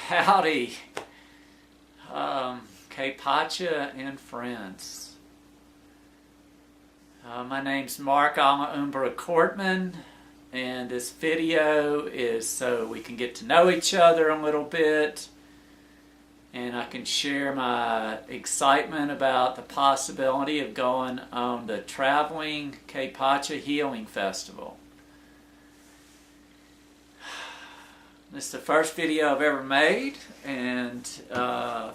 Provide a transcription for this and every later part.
Howdy, Pacha and friends. My name's Mark Alahumbra Courtman, and this video is so we can get to know each other a little bit, and I can share my excitement about the possibility of going on the traveling Pacha Healing Festival. This is the first video I've ever made, and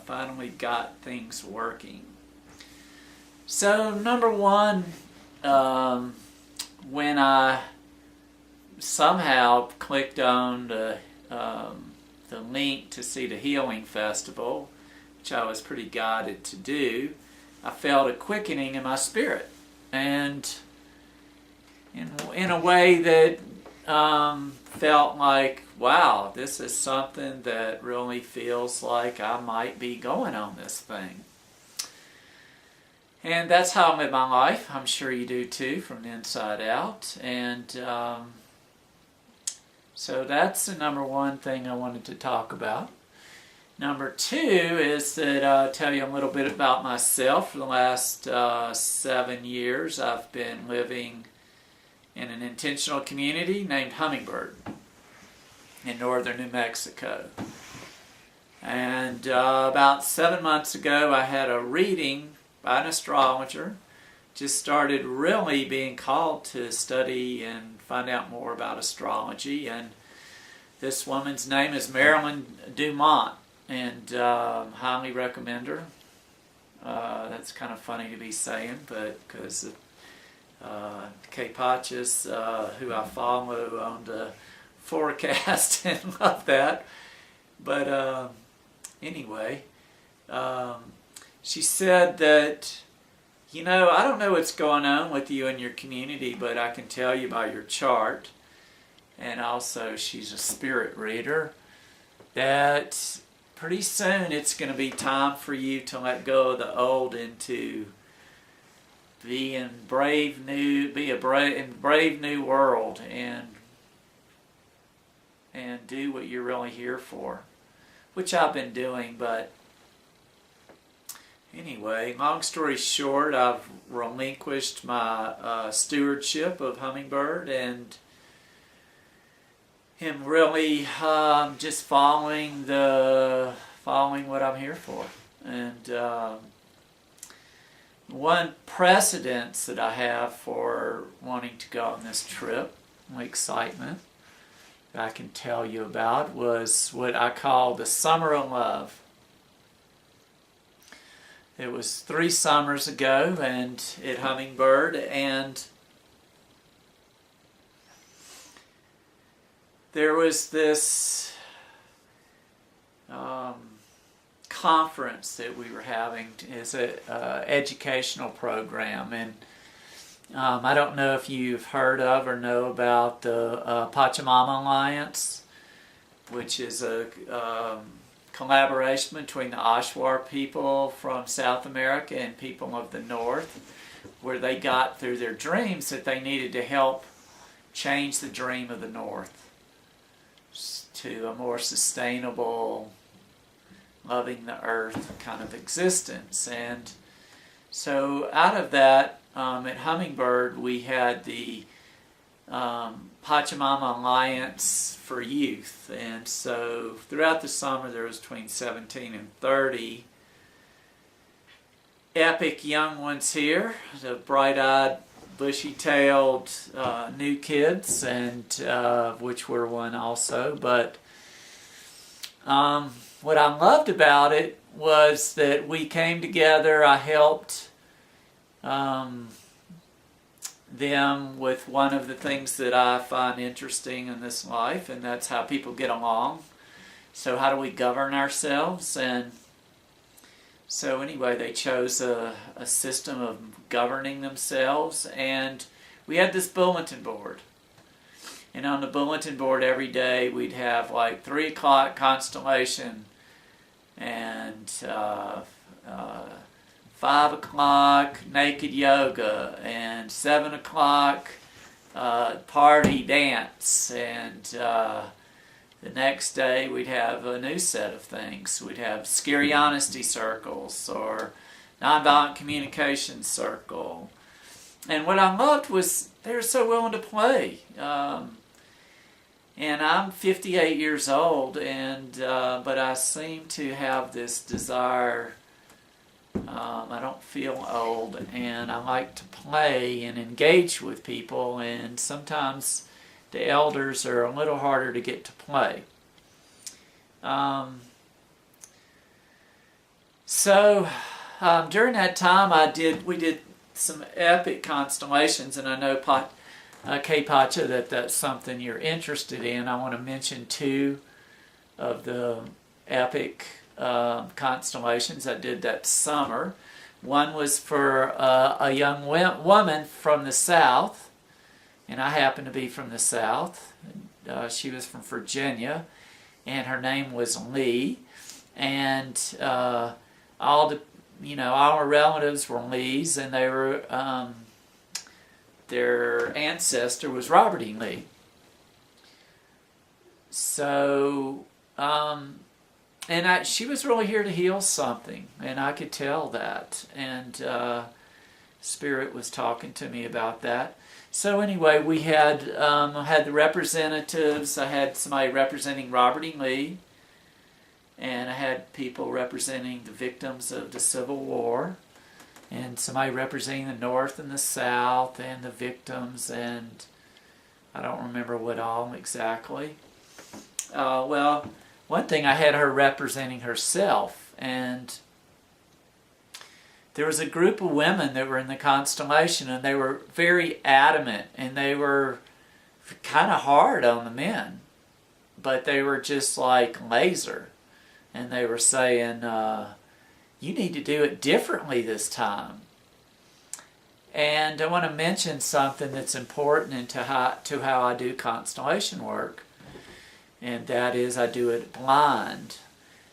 finally got things working. So number one, when I somehow clicked on the link to see the Healing Festival, which I was pretty guided to do, I felt a quickening in my spirit, and in a way that felt like, wow, this is something that really feels like I might be going on this thing. And that's how I live my life. I'm sure you do too, from the inside out. And so that's the number one thing I wanted to talk about. Number two is that I'll tell you a little bit about myself. For the last 7 years, I've been living in an intentional community named Hummingbird in northern New Mexico. And about 7 months ago, I had a reading by an astrologer. Just started really being called to study and find out more about astrology. And this woman's name is Marilyn Dumont, and highly recommend her. That's kind of funny to be saying, but because Pachas, who I follow on the forecast and love that. But anyway, she said that, you know, I don't know what's going on with you and your community, but I can tell you by your chart, and also she's a spirit reader, that pretty soon it's going to be time for you to let go of the old and to be in brave new world and do what you're really here for, which I've been doing. But anyway, long story short, I've relinquished my stewardship of Hummingbird and am really just following what I'm here for. And one precedence that I have for wanting to go on this trip, my excitement that I can tell you about, was what I call the Summer of Love. It was 3 summers ago and at Hummingbird, and there was this conference that we were having as an educational program, and I don't know if you've heard of or know about the Pachamama Alliance, which is a collaboration between the Ashwar people from South America and people of the North, where they got through their dreams that they needed to help change the dream of the North to a more sustainable, loving the earth kind of existence. And so out of that, at Hummingbird, we had the Pachamama Alliance for Youth. And so throughout the summer, there was between 17 and 30 epic young ones here, the bright-eyed, bushy-tailed new kids, and which were one also. But what I loved about it was that we came together. I helped them with one of the things that I find interesting in this life, and that's how people get along. So how do we govern ourselves? And so anyway, they chose a system of governing themselves, and we had this bulletin board. And on the bulletin board every day we'd have like 3 o'clock constellation, and 5 o'clock naked yoga, and 7 o'clock party dance, and The next day we'd have a new set of things. We'd have scary honesty circles or nonviolent communication circle. And what I loved was they were so willing to play. And I'm 58 years old, and but I seem to have this desire. I don't feel old, and I like to play and engage with people, and sometimes the elders are a little harder to get to play. During that time, we did some epic constellations, and I know Kay Pacha, that's something you're interested in. I want to mention two of the epic constellations I did that summer. One was for a young woman from the South, and I happen to be from the South. She was from Virginia, and her name was Lee, and all our relatives were Lees, and they were their ancestor was Robert E. Lee. So, she was really here to heal something, and I could tell that, and Spirit was talking to me about that. So anyway, we had the representatives. I had somebody representing Robert E. Lee, and I had people representing the victims of the Civil War, and somebody representing the North and the South, and the victims, and I don't remember what all exactly. One thing, I had her representing herself, and there was a group of women that were in the constellation, and they were very adamant, and they were kind of hard on the men, but they were just like laser, and they were saying, you need to do it differently this time. And I want to mention something that's important to how I do constellation work, and that is I do it blind.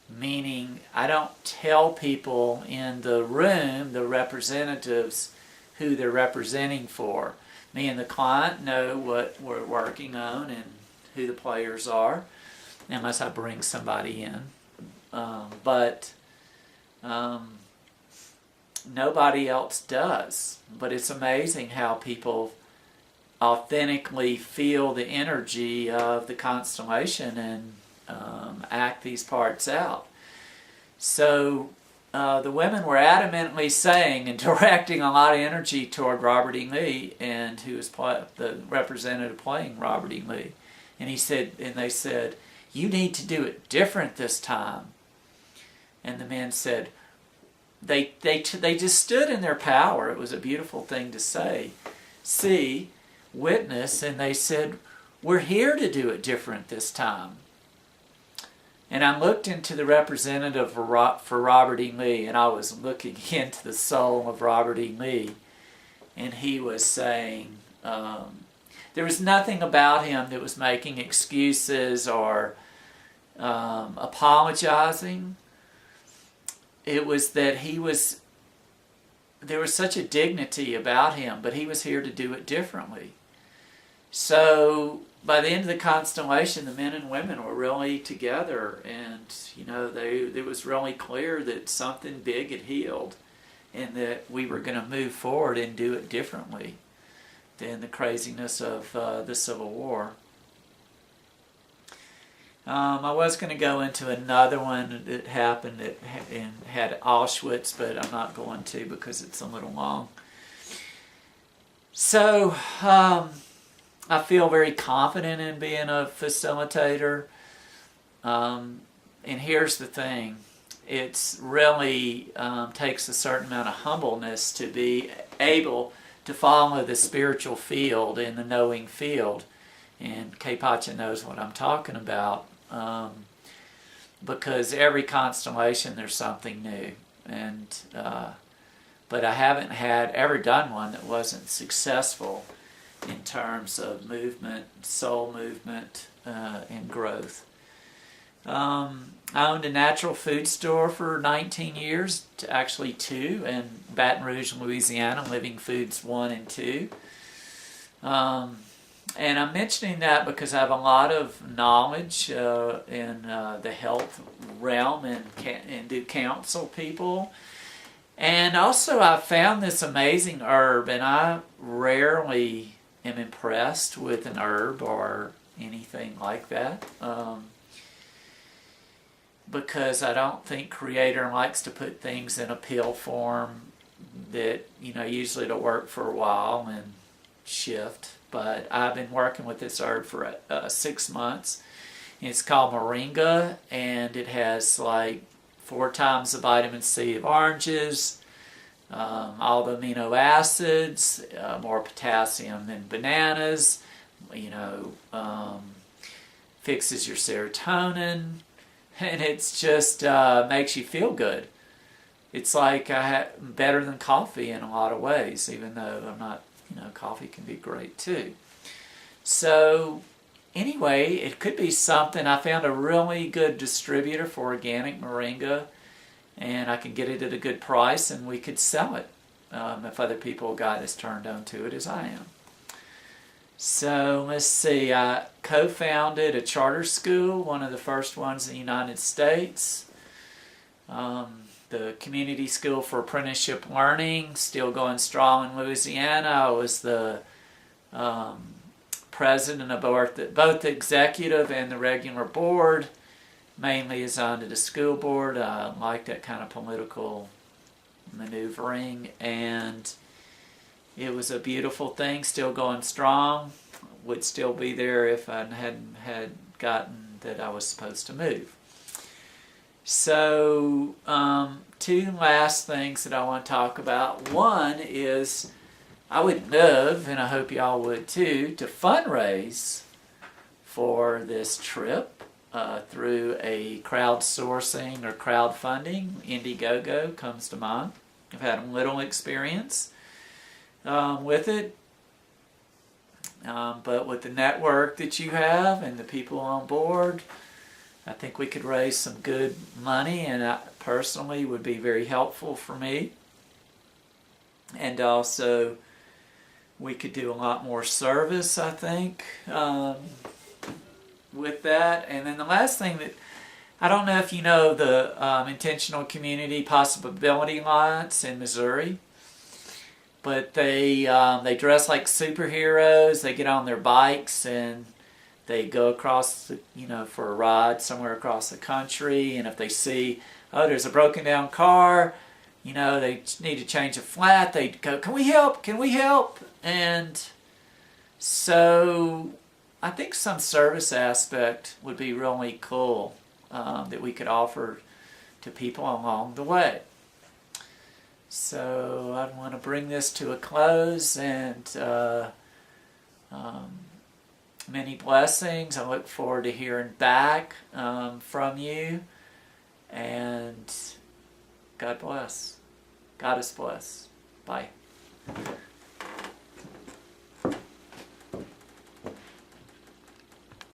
Meaning, I don't tell people in the room, the representatives, who they're representing for. Me and the client know what we're working on and who the players are, unless I bring somebody in. But nobody else does. But it's amazing how people authentically feel the energy of the constellation and act these parts out. So the women were adamantly saying and directing a lot of energy toward Robert E. Lee, and who was the representative playing Robert E. Lee. And they said, you need to do it different this time. And the men said, they just stood in their power. It was a beautiful thing to say. See, witness, and they said, we're here to do it different this time. And I looked into the representative for Robert E. Lee, and I was looking into the soul of Robert E. Lee, and he was saying, there was nothing about him that was making excuses or apologizing. It was that there was such a dignity about him, but he was here to do it differently. So by the end of the constellation, the men and women were really together, and it was really clear that something big had healed, and that we were going to move forward and do it differently than the craziness of the Civil War. I was going to go into another one that happened and had Auschwitz, but I'm not going to because it's a little long. So I feel very confident in being a facilitator. And here's the thing. It's really takes a certain amount of humbleness to be able to follow the spiritual field and the knowing field. And Kay Pacha knows what I'm talking about. Because every constellation there's something new. And but I haven't ever done one that wasn't successful in terms of movement, soul movement, and growth. I owned a natural food store for 19 years, actually 2, in Baton Rouge, Louisiana, Living Foods 1 and 2. And I'm mentioning that because I have a lot of knowledge in the health realm and do counsel people. And also I found this amazing herb, and I rarely am impressed with an herb or anything like that. Because I don't think Creator likes to put things in a pill form that, usually it'll work for a while and shift. But I've been working with this herb for 6 months. It's called moringa, and it has like 4 times the vitamin C of oranges, all the amino acids, more potassium than bananas, fixes your serotonin, and it's just makes you feel good. It's like better than coffee in a lot of ways, even though I'm not, coffee can be great too. So anyway, it could be something. I found a really good distributor for organic moringa, and I can get it at a good price, and we could sell it if other people got as turned on to it as I am. So let's see, I co-founded a charter school, one of the first ones in the United States. The Community School for Apprenticeship Learning, still going strong in Louisiana. I was the president of both the executive and the regular board, mainly assigned to the school board. I like that kind of political maneuvering, and it was a beautiful thing, still going strong. Would still be there if I hadn't had gotten that I was supposed to move. So, 2 last things that I want to talk about. One is I would love, and I hope y'all would too, to fundraise for this trip through a crowdsourcing or crowdfunding. Indiegogo comes to mind. I've had a little experience with it. But with the network that you have and the people on board, I think we could raise some good money, and I personally would be very helpful for me. And also, we could do a lot more service, I think, with that. And then the last thing that, I don't know if you know the Intentional Community Possibility Alliance in Missouri, but they dress like superheroes. They get on their bikes and they go across, for a ride somewhere across the country. And if they see, there's a broken down car, they need to change a flat, they go, can we help? Can we help? And so I think some service aspect would be really cool that we could offer to people along the way. So I want to bring this to a close, and many blessings. I look forward to hearing back from you, and God bless. God is blessed. Bye.